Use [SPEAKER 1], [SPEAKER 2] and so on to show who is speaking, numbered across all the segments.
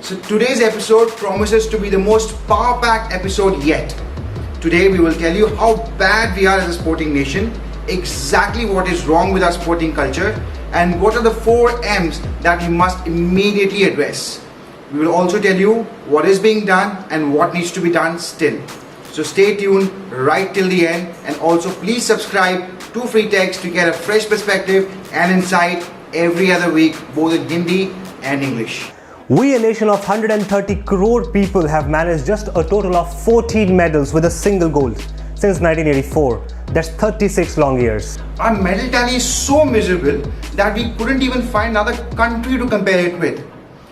[SPEAKER 1] So today's episode promises to be the most power-packed episode yet. Today we will tell you how bad we are as a sporting nation, exactly what is wrong with our sporting culture, and what are the 4 M's that we must immediately address. We will also tell you what is being done and what needs to be done still. So stay tuned right till the end, and also please subscribe to Freetext to get a fresh perspective and insight every other week, both in Hindi and English.
[SPEAKER 2] We, a nation of 130 crore people, have managed just a total of 14 medals with a single gold since 1984. That's 36 long years.
[SPEAKER 1] Our medal tally is so miserable that we couldn't even find another country to compare it with.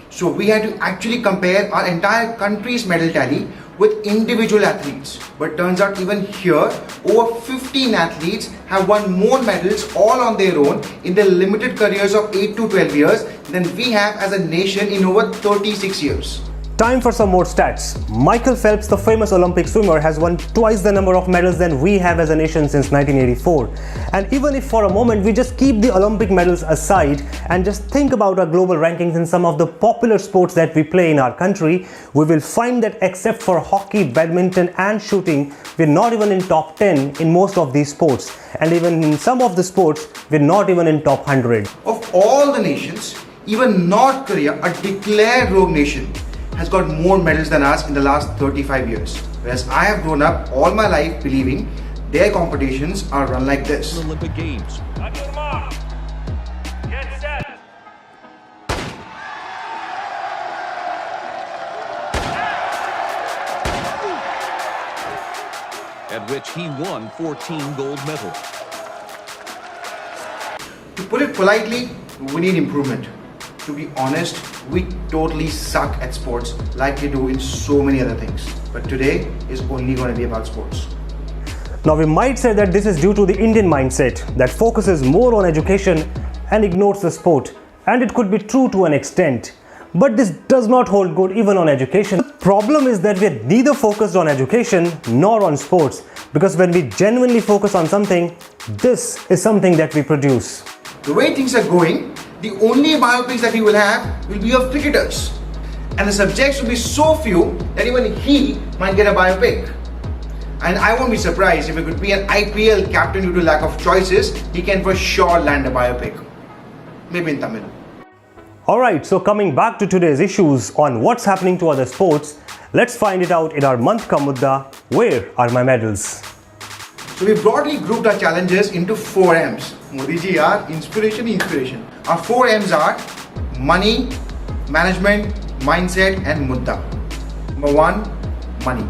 [SPEAKER 1] So we had to actually compare our entire country's medal tally with individual athletes. But turns out even here, over 15 athletes have won more medals all on their own in their limited careers of 8 to 12 years than we have as a nation in over 36 years.
[SPEAKER 2] Time for some more stats. Michael Phelps, the famous Olympic swimmer, has won twice the number of medals than we have as a nation since 1984. And even if for a moment we just keep the Olympic medals aside and just think about our global rankings in some of the popular sports that we play in our country, we will find that except for hockey, badminton and shooting, we're not even in top 10 in most of these sports. And even in some of the sports, we're not even in top 100.
[SPEAKER 1] Of all the nations, even North Korea, a declared rogue nation, has got more medals than us in the last 35 years. Whereas I have grown up all my life believing their competitions are run like this.
[SPEAKER 3] Olympic Games. Get set. At which he won 14 gold medals.
[SPEAKER 1] To put it politely, we need improvement. To be honest, we totally suck at sports like we do in so many other things. But today is only going to be about sports.
[SPEAKER 2] Now we might say that this is due to the Indian mindset that focuses more on education and ignores the sport. And it could be true to an extent. But this does not hold good even on education. The problem is that we are neither focused on education nor on sports. Because when we genuinely focus on something, this is something that we produce.
[SPEAKER 1] The way things are going, the only biopics that we will have will be of cricketers. And the subjects will be so few that even he might get a biopic. And I won't be surprised if it could be an IPL captain due to lack of choices, he can for sure land a biopic. Maybe in Tamil.
[SPEAKER 2] Alright, so coming back to today's issues on what's happening to other sports, let's find it out in our month ka Mudda, Where Are My Medals?
[SPEAKER 1] So we broadly grouped our challenges into 4 M's. Modi ji are inspiration. Our 4 M's are money, management, mindset and Mudda. Number 1, money.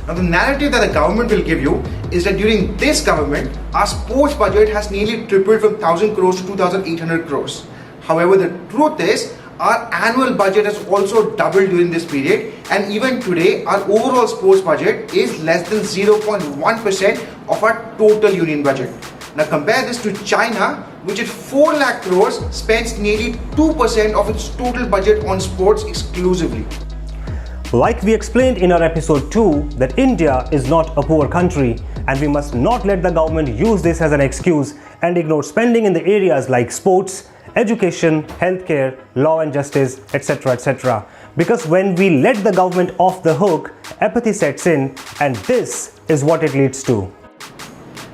[SPEAKER 1] Now the narrative that the government will give you is that during this government, our sports budget has nearly tripled from 1,000 crores to 2,800 crores. However, the truth is, our annual budget has also doubled during this period, and even today our overall sports budget is less than 0.1% of our total union budget. Now compare this to China, which at 4 lakh crores spends nearly 2% of its total budget on sports exclusively.
[SPEAKER 2] Like we explained in our episode 2, that India is not a poor country and we must not let the government use this as an excuse and ignore spending in the areas like sports, education, healthcare, law and justice, etc. etc. Because when we let the government off the hook, apathy sets in, and this is what it leads to.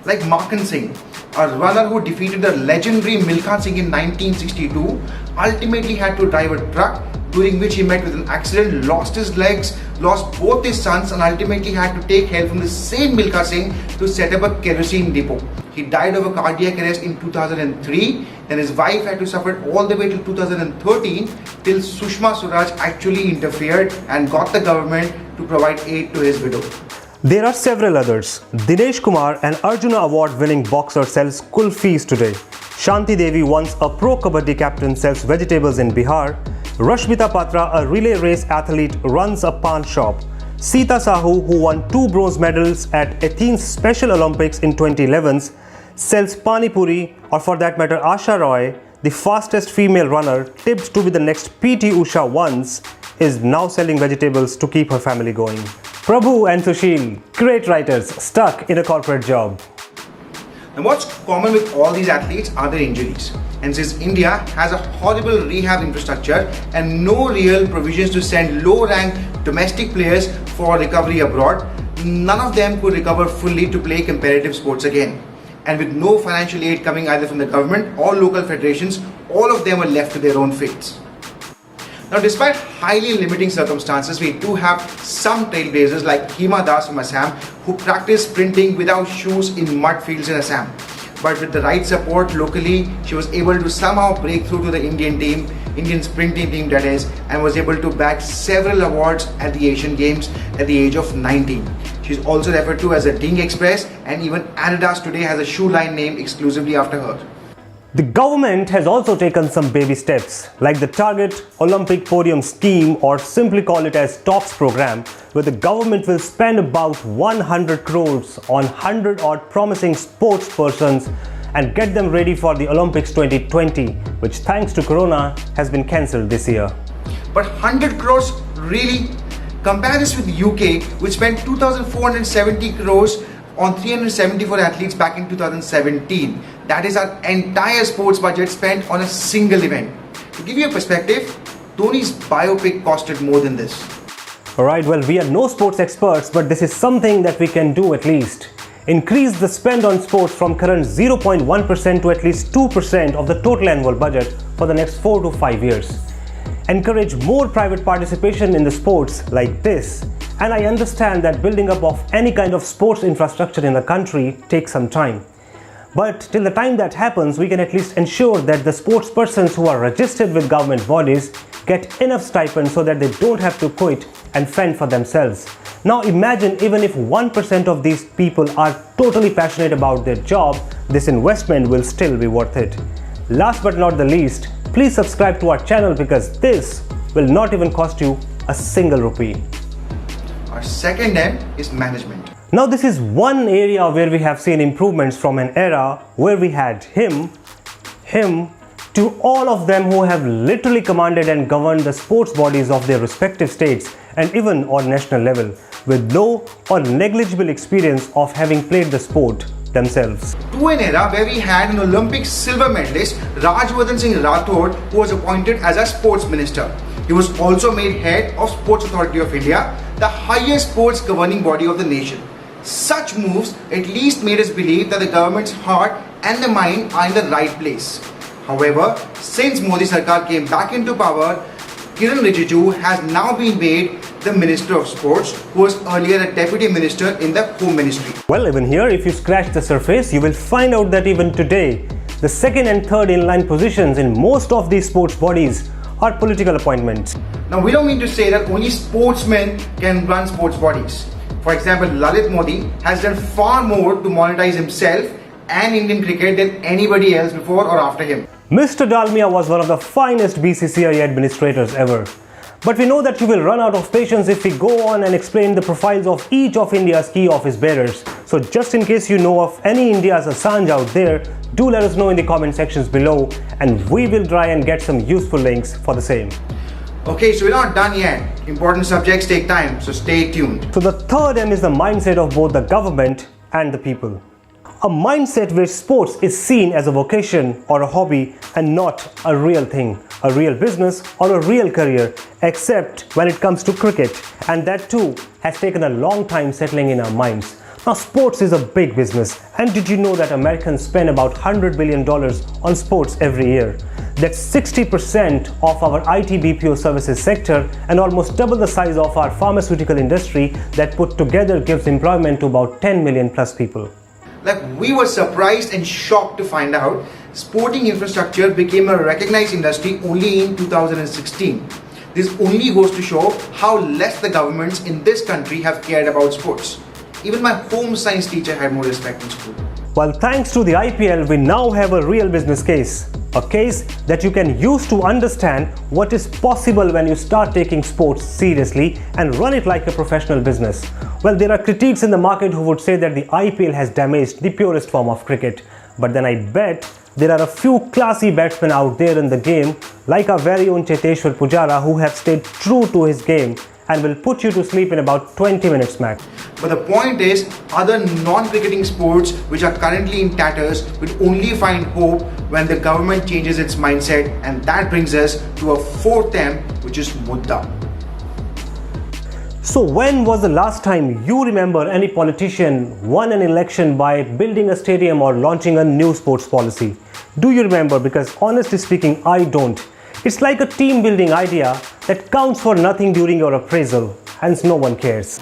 [SPEAKER 1] Like Makan Singh, a runner who defeated the legendary Milkha Singh in 1962, ultimately had to drive a truck, during which he met with an accident, lost his legs, lost both his sons, and ultimately had to take help from the same Milkha Singh to set up a kerosene depot. He died of a cardiac arrest in 2003, then his wife had to suffer all the way till 2013 till Sushma Swaraj actually interfered and got the government to provide aid to his widow.
[SPEAKER 2] There are several others. Dinesh Kumar, an Arjuna Award-winning boxer, sells kulfis today. Shanti Devi, once a pro kabaddi captain, sells vegetables in Bihar. Rashmita Patra, a relay race athlete, runs a pawn shop. Sita Sahu, who won 2 bronze medals at Athens Special Olympics in 2011, sells pani puri, or for that matter Asha Roy, the fastest female runner, tipped to be the next PT Usha once, is now selling vegetables to keep her family going. Prabhu and Sushil, great writers, stuck in a corporate job.
[SPEAKER 1] And what's common with all these athletes are their injuries. And since India has a horrible rehab infrastructure and no real provisions to send low-ranked domestic players for recovery abroad, none of them could recover fully to play competitive sports again. And with no financial aid coming either from the government or local federations, all of them were left to their own fates. Now, despite highly limiting circumstances, we do have some trailblazers like Hima Das from Assam who practice sprinting without shoes in mud fields in Assam. But with the right support locally, she was able to somehow break through to the Indian sprinting team that is, and was able to bag several awards at the Asian Games at the age of 19. She's also referred to as a Ding Express, and even Adidas today has a shoe line named exclusively after her.
[SPEAKER 2] The government has also taken some baby steps, like the Target Olympic Podium Scheme, or simply call it as TOPS program, where the government will spend about 100 crores on 100 odd promising sports persons and get them ready for the Olympics 2020, which thanks to Corona has been cancelled this year.
[SPEAKER 1] But 100 crores really? Compare this with UK, which spent 2,470 crores on 374 athletes back in 2017. That is our entire sports budget spent on a single event. To give you a perspective, Dhoni's biopic costed more than this.
[SPEAKER 2] Alright, well, we are no sports experts, but this is something that we can do at least. Increase the spend on sports from current 0.1% to at least 2% of the total annual budget for the next 4 to 5 years. Encourage more private participation in the sports like this. And I understand that building up of any kind of sports infrastructure in the country takes some time. But till the time that happens, we can at least ensure that the sports persons who are registered with government bodies get enough stipend so that they don't have to quit and fend for themselves. Now imagine even if 1% of these people are totally passionate about their job, this investment will still be worth it. Last but not the least, please subscribe to our channel because this will not even cost you a single rupee.
[SPEAKER 1] Our second M is management.
[SPEAKER 2] Now this is one area where we have seen improvements from an era where we had him, to all of them who have literally commanded and governed the sports bodies of their respective states and even on national level with no or negligible experience of having played the sport themselves.
[SPEAKER 1] To an era where we had an Olympic silver medalist, Rajvardhan Singh Rathod, who was appointed as a sports minister. He was also made head of Sports Authority of India, the highest sports governing body of the nation. Such moves at least made us believe that the government's heart and the mind are in the right place. However, since Modi Sarkar came back into power, Kiran Rijiju has now been made the Minister of Sports, who was earlier a Deputy Minister in the Home Ministry.
[SPEAKER 2] Well, even here, if you scratch the surface, you will find out that even today, the second and third in-line positions in most of these sports bodies are political appointments.
[SPEAKER 1] Now, we don't mean to say that only sportsmen can run sports bodies. For example, Lalit Modi has done far more to monetize himself and Indian cricket than anybody else before or after him.
[SPEAKER 2] Mr. Dalmia was one of the finest BCCI administrators ever. But we know that you will run out of patience if we go on and explain the profiles of each of India's key office bearers. So just in case you know of any India's Assange out there, do let us know in the comment sections below and we will try and get some useful links for the same.
[SPEAKER 1] Okay, so we're not done yet. Important subjects take time, so stay tuned.
[SPEAKER 2] So the third M is the mindset of both the government and the people. A mindset where sports is seen as a vocation or a hobby and not a real thing, a real business or a real career, except when it comes to cricket. And that too has taken a long time settling in our minds. Now sports is a big business, and did you know that Americans spend about $100 billion on sports every year? That's 60% of our IT BPO services sector and almost double the size of our pharmaceutical industry that put together gives employment to about 10 million plus people.
[SPEAKER 1] Like, we were surprised and shocked to find out sporting infrastructure became a recognized industry only in 2016. This only goes to show how less the governments in this country have cared about sports. Even my home science teacher had more respect in school.
[SPEAKER 2] Well, thanks to the IPL, we now have a real business case. A case that you can use to understand what is possible when you start taking sports seriously and run it like a professional business. Well, there are critics in the market who would say that the IPL has damaged the purest form of cricket. But then I bet there are a few classy batsmen out there in the game, like our very own Cheteshwar Pujara, who have stayed true to his game and will put you to sleep in about 20 minutes max.
[SPEAKER 1] But the point is, other non-cricketing sports which are currently in tatters will only find hope when the government changes its mindset, and that brings us to a fourth M, which is Mudda.
[SPEAKER 2] So when was the last time you remember any politician won an election by building a stadium or launching a new sports policy? Do you remember? Because honestly speaking, I don't. It's like a team building idea that counts for nothing during your appraisal, hence no one cares.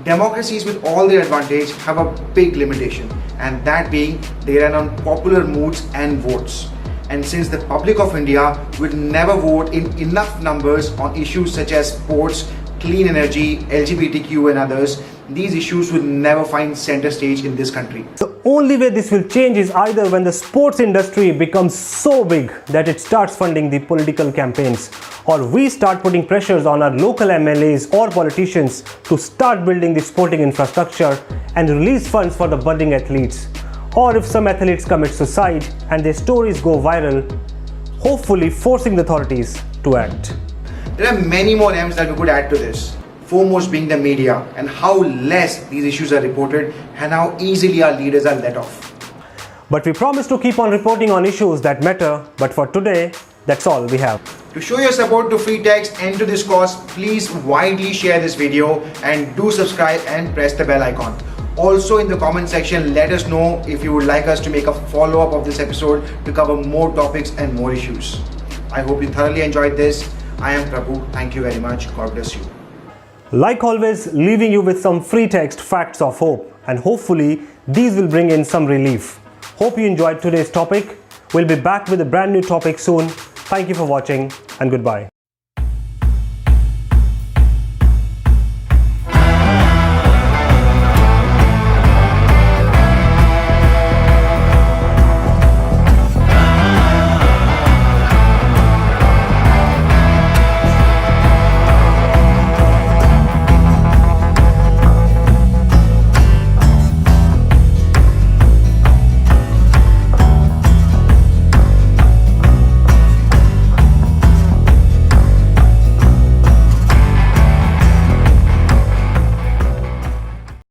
[SPEAKER 1] Democracies with all their advantage have a big limitation, and that being they run on popular moods and votes. And since the public of India will never vote in enough numbers on issues such as sports, clean energy, LGBTQ and others, these issues will never find center stage in this country.
[SPEAKER 2] The only way this will change is either when the sports industry becomes so big that it starts funding the political campaigns, or we start putting pressures on our local MLAs or politicians to start building the sporting infrastructure and release funds for the budding athletes. Or if some athletes commit suicide and their stories go viral, hopefully forcing the authorities to act.
[SPEAKER 1] There are many more M's that we could add to this. Foremost being the media and how less these issues are reported and how easily our leaders are let off.
[SPEAKER 2] But we promise to keep on reporting on issues that matter, but for today, that's all we have.
[SPEAKER 1] To show your support to Freetext and to this cause, please widely share this video and do subscribe and press the bell icon. Also in the comment section, let us know if you would like us to make a follow-up of this episode to cover more topics and more issues. I hope you thoroughly enjoyed this. I am Prabhu. Thank you very much. God bless you.
[SPEAKER 2] Like always, leaving you with some free text facts of hope, and hopefully these will bring in some relief. Hope you enjoyed today's topic. We'll be back with a brand new topic soon. Thank you for watching and goodbye.